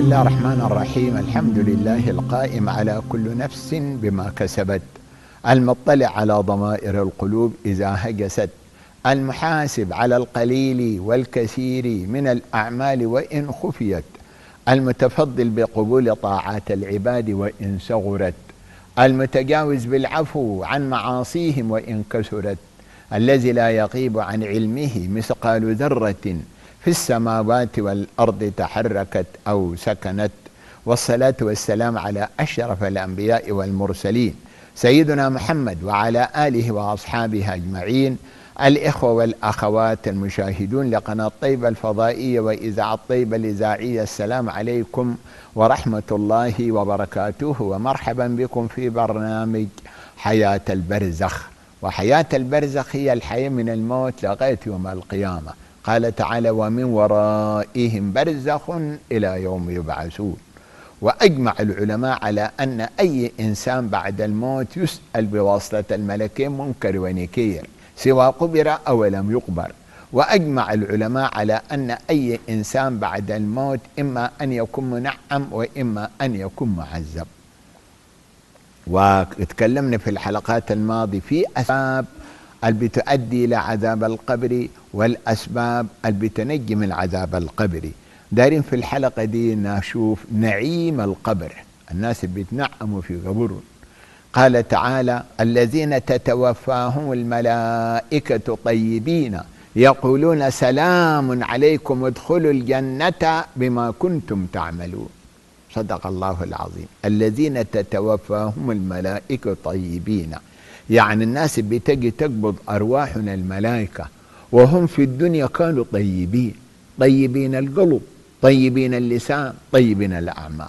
بسم الله الرحمن الرحيم. الحمد لله القائم على كل نفس بما كسبت، المطلع على ضمائر القلوب إذا هجست، المحاسب على القليل والكثير من الأعمال وإن خفيت، المتفضل بقبول طاعات العباد وإن صغرت، المتجاوز بالعفو عن معاصيهم وإن كثرت، الذي لا يغيب عن علمه مثقال ذرة في السماوات والأرض تحركت أو سكنت. والصلاة والسلام على أشرف الأنبياء والمرسلين سيدنا محمد وعلى آله وأصحابه أجمعين. الإخوة والأخوات المشاهدون لقناة طيبة الفضائية وإذاعة طيبة الإذاعية، السلام عليكم ورحمة الله وبركاته، ومرحبا بكم في برنامج حياة البرزخ. وحياة البرزخ هي الحياة من الموت لغاية يوم القيامة. قال تعالى: ومن ورائهم برزخ إلى يوم يبعثون. وأجمع العلماء على أن أي إنسان بعد الموت يسأل بواسطة الملكين منكر ونكير، سواء قبر أو لم يقبر. وأجمع العلماء على أن أي إنسان بعد الموت إما أن يكون منعم وإما أن يكون معذب. واتكلمنا في الحلقات الماضية في أسباب اللي بتؤدي إلى عذاب القبر والأسباب اللي بتنجي من عذاب القبر. دايرين في الحلقة دي نشوف نعيم القبر، الناس اللي بيتنعموا في قبرهم. قال تعالى: الذين تتوفاهم الملائكة طيبين يقولون سلام عليكم ادخلوا الجنة بما كنتم تعملون. صدق الله العظيم. الذين تتوفاهم الملائكة طيبين، يعني الناس بتجي تقبض أرواحنا الملائكة وهم في الدنيا كانوا طيبين، طيبين القلب، طيبين اللسان، طيبين الأعمال.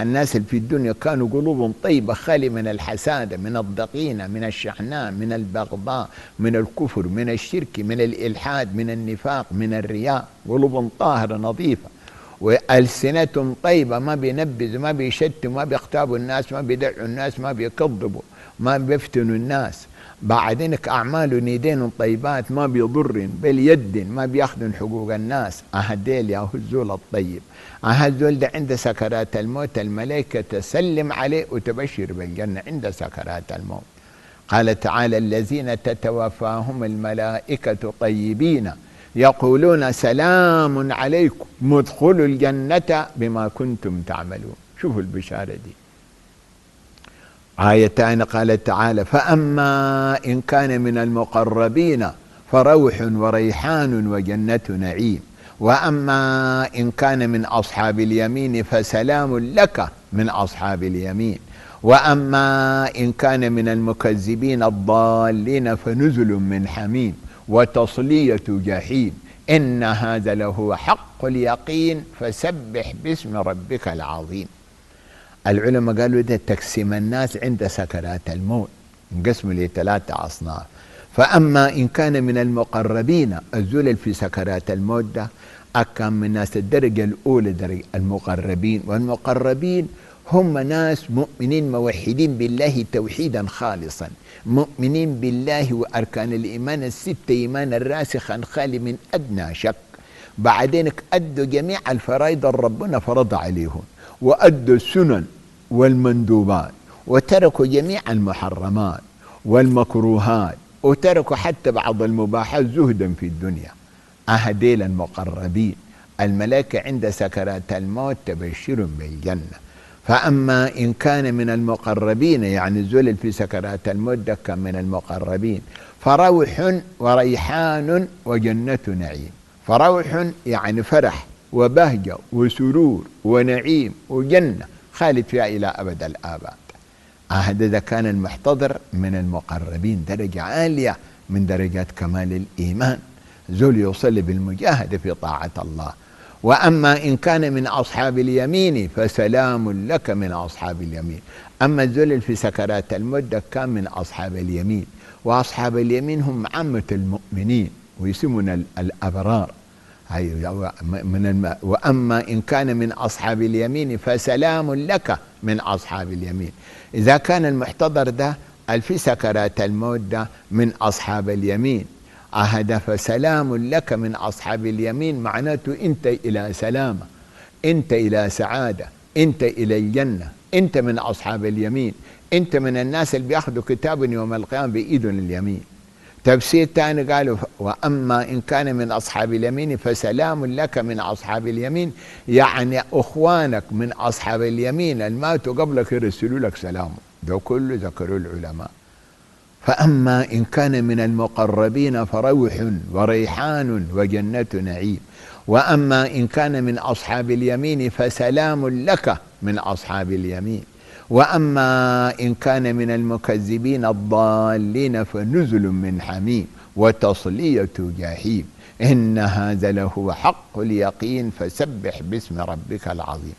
الناس اللي في الدنيا كانوا قلوبهم طيبة، خالي من الحسادة، من الضغينة، من الشحناء، من البغضاء، من الكفر، من الشرك، من الإلحاد، من النفاق، من الرياء. قلوبهم طاهرة نظيفة، وألسنتهم طيبة، ما بينبذوا، ما بيشتموا، ما بيغتابوا الناس، ما بيدعوا الناس، ما بيكذبوا، ما بيفتنوا الناس. بعدينك أعمال يدين طيبات، ما بيضرن بل يد، ما بياخذن حقوق الناس. أهديل يا الزول الطيب، الزول ده عند سكرات الموت الملائكة تسلم عليه وتبشر بالجنة عند سكرات الموت. قال تعالى: الذين تتوفاهم الملائكة طيبين يقولون سلام عليكم ادخلوا الجنة بما كنتم تعملون. شوفوا البشارة دي. آيتان قال تعالى: فأما إن كان من المقربين فروح وريحان وجنة نعيم، وأما إن كان من أصحاب اليمين فسلام لك من أصحاب اليمين، وأما إن كان من المكذبين الضالين فنزل من حميم وتصلية جحيم، إن هذا لهو حق اليقين فسبح باسم ربك العظيم. العلماء قالوا ده تقسيم الناس عند سكرات الموت، انقسموا لثلاثة أصناف. فأما إن كان من المقربين، الزول في سكرات الموت ده أكان من الناس الدرجة الأولى، درجة المقربين. والمقربين هم ناس مؤمنين موحدين بالله توحيدا خالصا، مؤمنين بالله وأركان الإيمان الستة إيمانا راسخا خالي من أدنى شك. بعدين أدوا جميع الفرائض ربنا فرض عليهم، وأدوا السنن والمندوبات، وتركوا جميع المحرمات والمكروهات، وتركوا حتى بعض المباحات زهدا في الدنيا. أهديل المقربين، الملائكة عند سكرات الموت تبشر بالجنة. فأما إن كان من المقربين، يعني الزول في سكرات الموت ده كان من المقربين، فروح وريحان وجنة نعيم. فروح يعني فرح وبهجة وسرور ونعيم وجنة خالد فيها إلى أبد الآباد. هذا كان المحتضر من المقربين، درجة عالية من درجات كمال الإيمان، زول يوصل بالمجاهدة في طاعة الله. وأما إن كان من أصحاب اليمين فسلام لك من أصحاب اليمين. أما الزول في سكرات الموت كان من أصحاب اليمين، وأصحاب اليمين هم عامة المؤمنين ويسمون الأبرار. وأما إن كان من أصحاب اليمين فسلام لك من أصحاب اليمين. إذا كان المحتضر ده في سكرات الموت ده من أصحاب اليمين، فسلام لك من أصحاب اليمين معناته أنت إلى سلامة، أنت إلى سعادة، أنت إلى الجنة، أنت من أصحاب اليمين، أنت من الناس اللي بياخذوا كتاب يوم القيامة بإيدهم اليمين. تفسير ثاني قالوا وأما إن كان من أصحاب اليمين فسلام لك من أصحاب اليمين، يعني أخوانك من أصحاب اليمين الماتوا قبلك يرسلوا لك سلام. ده كله ذكروا العلماء. فأما إن كان من المقربين فروح وريحان وجنة نعيم، وأما إن كان من أصحاب اليمين فسلام لك من أصحاب اليمين، وأما إن كان من المكذبين الضالين فنزل من حميم وتصلية جحيم، إن هذا لهو حق اليقين فسبح باسم ربك العظيم.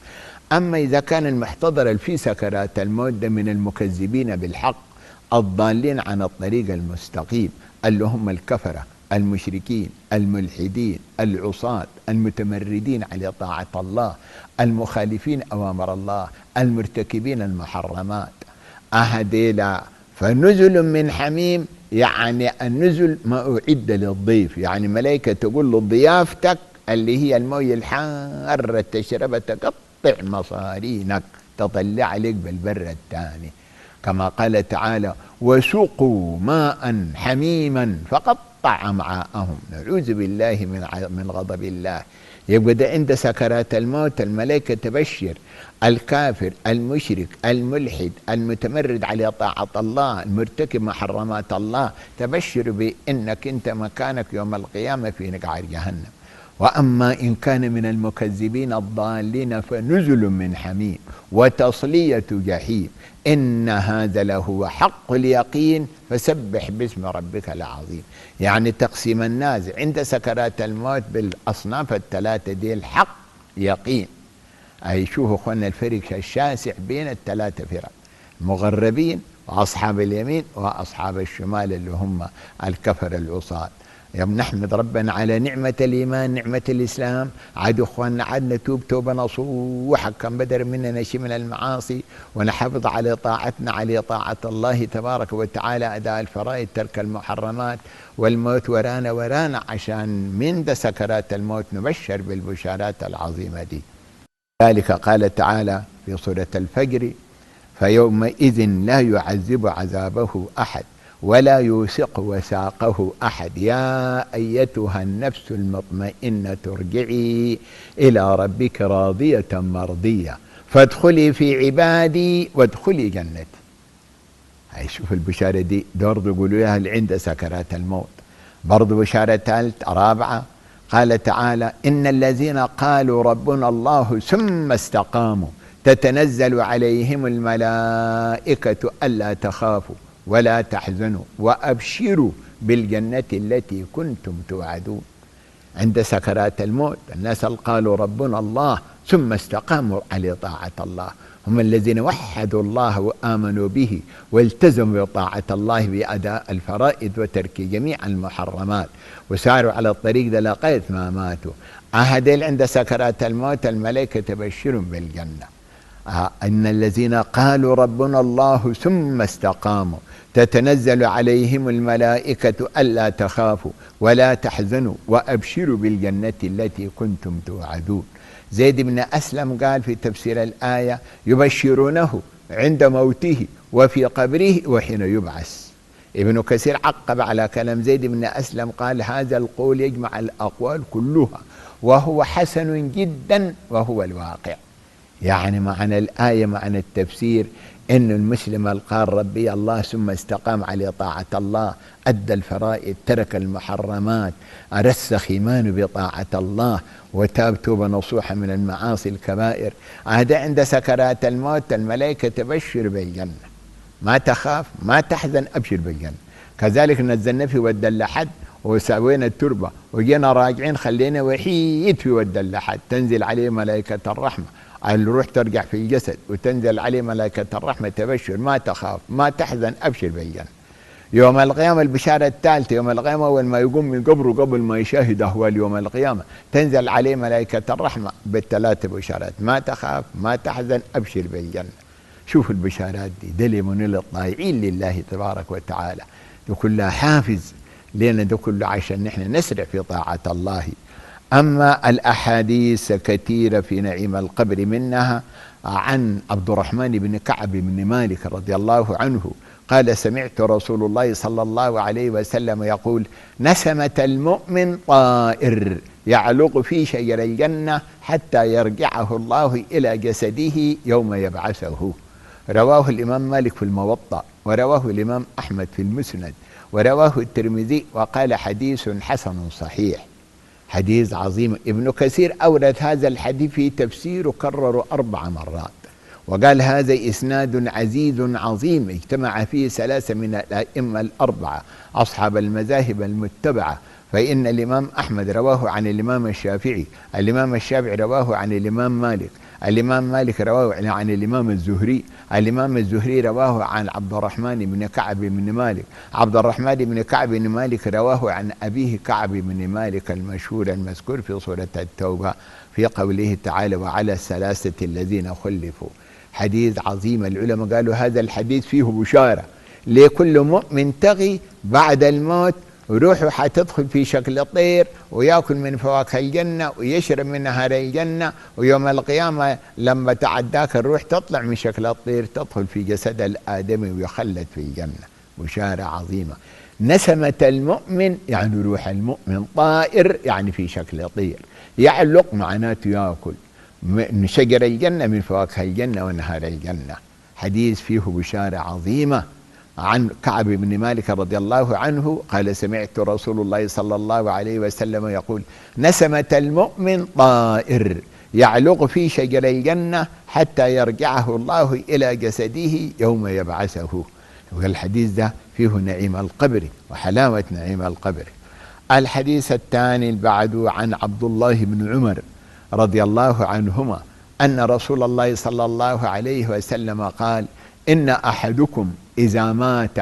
أما إذا كان المحتضر في سكرات الموت من المكذبين بالحق الضالين عن الطريق المستقيم، اللي هم الكفرة المشركين الملحدين العصاة المتمردين على طاعة الله المخالفين أوامر الله المرتكبين المحرمات، أهديلا فنزل من حميم، يعني النزل ما أعد للضيف، يعني ملائكة تقول له ضيافتك اللي هي الموية الحارة تشربها تقطع مصارينك تطلع عليك بالبر الثاني، كما قال تعالى وسقوا ماء حميما فقطع أمعاءهم، نعوذ بالله من غضب الله. يبقى ده عند سكرات الموت الملائكة تبشر الكافر المشرك الملحد المتمرد على طاعة الله المرتكب محرمات الله، تبشر بأنك أنت مكانك يوم القيامة في نقعر جهنم. وأما إن كان من المكذبين الضالين فنزل من حميم وتصلية جحيم، إن هذا لهو حق اليقين فسبح باسم ربك العظيم. يعني تقسيم الناس عند سكرات الموت بالأصناف الثلاثة دي الحق يقين. أي شوفوا أخوانا الفرق الشاسع بين الثلاثة فرق، المغربين وأصحاب اليمين وأصحاب الشمال اللي هم الكفر العصاة. نحمد ربنا على نعمة الإيمان نعمة الإسلام. عاد أخواننا عاد نتوب توبة نصوحة، كم بدر مننا شيء من المعاصي، ونحافظ على طاعتنا على طاعة الله تبارك وتعالى، أداء الفرائض ترك المحرمات، والموت ورانا عشان من ده سكرات الموت نبشر بالبشارات العظيمة دي. ذلك قال تعالى في سورة الفجر فيومئذ لا يعذب عذابه أحد ولا يوثق وثاقه أحد، يا أيتها النفس المطمئنة ارجعي إلى ربك راضية مرضية فادخلي في عبادي وادخلي جنتي. هاي شوف البشارة دي برضه يقولوا لها اللي عند سكرات الموت. برضه بشارة ثالثة رابعة قال تعالى إن الذين قالوا ربنا الله ثم استقاموا تتنزل عليهم الملائكة ألا تخافوا ولا تحزنوا وأبشروا بالجنة التي كنتم توعدون. عند سكرات الموت الناس قالوا ربنا الله ثم استقاموا على طاعة الله، هم الذين وحدوا الله وآمنوا به والتزموا بطاعة الله بأداء الفرائض وترك جميع المحرمات وساروا على الطريق ده لغاية ما ماتوا. هذيل عند سكرات الموت الملائكة تبشرهم بالجنة. إن الذين قالوا ربنا الله ثم استقاموا تتنزل عليهم الملائكة ألا تخافوا ولا تحزنوا وأبشروا بالجنة التي كنتم توعدون. زيد بن أسلم قال في تفسير الآية يبشرونه عند موته وفي قبره وحين يبعث. ابن كثير عقب على كلام زيد بن أسلم قال هذا القول يجمع الأقوال كلها وهو حسن جدا وهو الواقع. يعني معنى الآية معنى التفسير إن المسلم القال ربي الله ثم استقام على طاعة الله، أدى الفرائض ترك المحرمات، رسخ إيمانه بطاعة الله وتاب توبة نصوحة من المعاصي الكبائر، هذا عند سكرات الموت الملائكة تبشر بالجنة، ما تخاف ما تحزن أبشر بالجنة. كذلك نزلنا في ود اللحد وسوينا التربة وجينا راجعين خلينا وحيد في ود اللحد تنزل عليه ملائكة الرحمة، الروح ترجع في الجسد وتنزل عليه ملائكة الرحمة تبشر ما تخاف ما تحزن أبشر بالجنة. يوم القيامة البشارة الثالثة يوم القيامة أول ما يقوم من قبره قبل ما يشاهد أهوال يوم القيامة تنزل عليه ملائكة الرحمة بالثلاث بشارات ما تخاف ما تحزن أبشر بالجنة. شوف البشارات دي دليل للطائعين لله تبارك وتعالى، ده كلها حافز لنا، ده كله عشان نحن نسرع في طاعة الله. أما الأحاديث كثيرة في نعيم القبر، منها عن عبد الرحمن بن كعب بن مالك رضي الله عنه قال: سمعت رسول الله صلى الله عليه وسلم يقول: نسمة المؤمن طائر يعلق في شجر الجنة حتى يرجعه الله إلى جسده يوم يبعثه. رواه الإمام مالك في الموطأ، ورواه الإمام أحمد في المسند، ورواه الترمذي، وقال: حديث حسن صحيح. حديث عظيم. ابن كثير أورد هذا الحديث في تفسيره كرره 4 مرات، وقال: هذا إسناد عزيز عظيم اجتمع فيه 3 من الأئمة ال4 أصحاب المذاهب المتبعة، فإن الإمام أحمد رواه عن الإمام الشافعي، الإمام الشافعي رواه عن الإمام مالك، الإمام مالك رواه عن الإمام الزهري، الإمام الزهري رواه عن عبد الرحمن بن كعب بن مالك، عبد الرحمن بن كعب بن مالك رواه عن أبيه كعب بن مالك المشهور المذكور في سورة التوبة في قوله تعالى: وعلى الثلاثة الذين خلفوا. حديث عظيم. العلماء قالوا هذا الحديث فيه بشارة لكل مؤمن تغي بعد الموت روحه حتدخل في شكل طير، ويأكل من فواكه الجنة ويشرب من نهر الجنة، ويوم القيامة لما تعداك الروح تطلع من شكل الطير تدخل في جسد الآدمي ويخلد في الجنة. بشارة عظيمة. نسمة المؤمن يعني روح المؤمن، طائر يعني في شكل طير، يعلق معناته يأكل من شجر الجنة من فواكه الجنة ونهار الجنة. حديث فيه بشارة عظيمة. عن كعب بن مالك رضي الله عنه قال: سمعت رسول الله صلى الله عليه وسلم يقول: نسمة المؤمن طائر يعلق في شجر الجنة حتى يرجعه الله إلى جسده يوم يبعثه. والحديث ده فيه نعيم القبر وحلاوة نعيم القبر. الحديث الثاني بعد عن عبد الله بن عمر رضي الله عنهما أن رسول الله صلى الله عليه وسلم قال: إن أحدكم إذا مات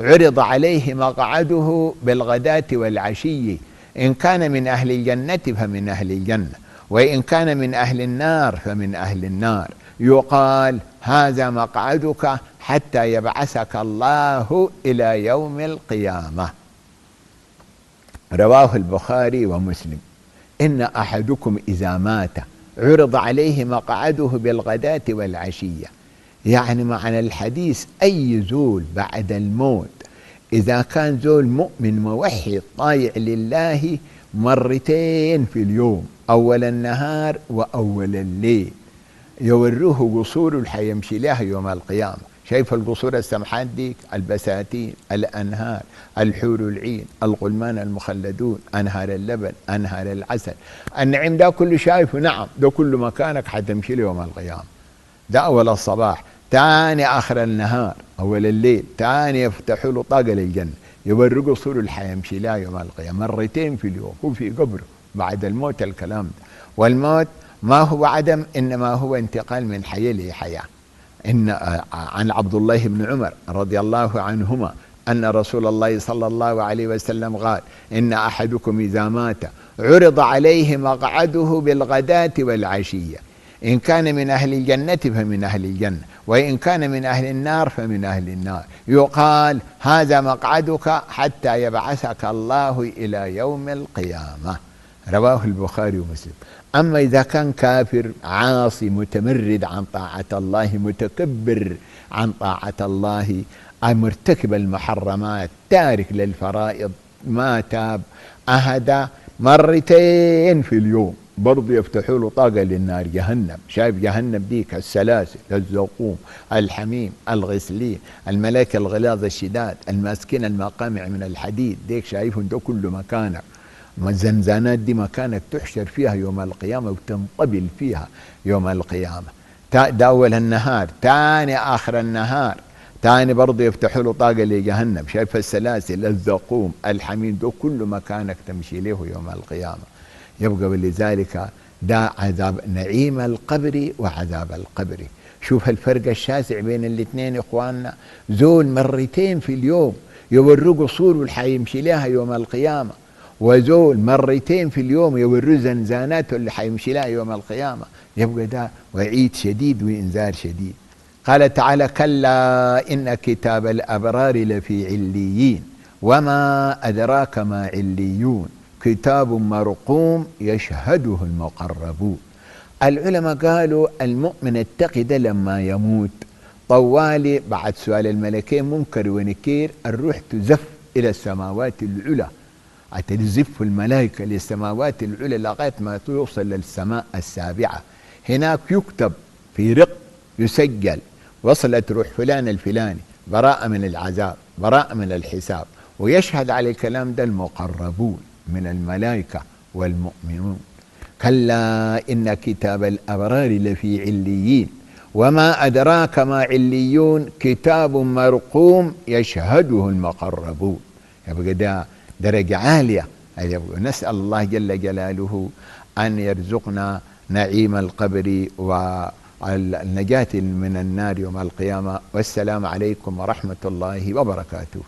عرض عليه مقعده بالغداة والعشي، إن كان من أهل الجنة فمن أهل الجنة، وإن كان من أهل النار فمن أهل النار، يقال: هذا مقعدك حتى يبعثك الله إلى يوم القيامة. رواه البخاري ومسلم. إن أحدكم إذا مات عرض عليه مقعده بالغداة والعشية، يعني معنى الحديث أي زول بعد الموت إذا كان زول مؤمن موحد طايع لله مرتين في اليوم، أول النهار وأول الليل، يوروه قصور الحيمشي لها يوم القيامة. شايف القصور السمحات ديك، البساتين، الأنهار، الحور العين، الغلمان المخلدون، أنهار اللبن، أنهار العسل، النعيم ده كله شايفه. نعم، ده كله مكانك حتمشي له يوم القيامة. ده أول الصباح. تاني آخر النهار، أول الليل، تاني يفتحوا له طاقة للجنة، يورقوا صور الحيمشي لا يوم القيامة مرتين في اليوم. هو في قبره بعد الموت الكلام ده. والموت ما هو عدم، إنما هو انتقال من حياة لحياة. إن عن عبد الله بن عمر رضي الله عنهما أن رسول الله صلى الله عليه وسلم قال: إن أحدكم إذا مات عرض عليه مقعده بالغداة والعشية، إن كان من أهل الجنة فمن أهل الجنة، وإن كان من أهل النار فمن أهل النار، يقال: هذا مقعدك حتى يبعثك الله إلى يوم القيامة. رواه البخاري ومسلم. أما إذا كان كافر عاصي متمرد عن طاعة الله، متكبر عن طاعة الله، مرتكب المحرمات، تارك للفرائض، ما تاب، أهدى مرتين في اليوم، برضو يفتحوا له طاقة للنار جهنم. شايف جهنم ديك السلاسل، الزقوم، الحميم، الغسلين، الملائكة الغلاظ الشداد، الماسكين المقامع من الحديد، ديك شايفهم ده كله مكانك. الزنزانات دي مكانك تحشر فيها يوم القيامة وتنطبل فيها يوم القيامة. ده أول النهار. تاني آخر النهار تاني برضه يفتحوا له طاقة لجهنم. شايف السلاسل، الزقوم، الحميم، ده كله مكانك تمشي له يوم القيامة. يبقى ولذلك ده عذاب نعيم القبر وعذاب القبر. شوف الفرق الشاسع بين الاثنين إخواننا. زول مرتين في اليوم يوروا قصور والحيمشي لها يوم القيامة، وزول مرتين في اليوم يوروا زنزاناته اللي حيمشي لها يوم القيامة. يبقى ده وعيد شديد وإنذار شديد. قال تعالى: كلا إن كتاب الأبرار لفي عليين وما أدراك ما عليون كتاب مرقوم يشهده المقربون. العلماء قالوا المؤمن التقي ده لما يموت طوالي بعد سؤال الملكين منكر ونكير الروح تزف إلى السماوات العلى، تزف الملائكة للسماوات العلى لغاية ما توصل للسماء السابعة. هناك يكتب في رق يسجل وصلت روح فلان الفلاني، براءة من العذاب، براءة من الحساب، ويشهد على الكلام ده المقربون من الملائكة والمؤمنون. كلا إن كتاب الأبرار لفي عليين وما أدراك ما عليون كتاب مرقوم يشهده المقربون. يبقى ده درجة عالية. نسأل الله جل جلاله أن يرزقنا نعيم القبر والنجاة من النار يوم القيامة. والسلام عليكم ورحمة الله وبركاته.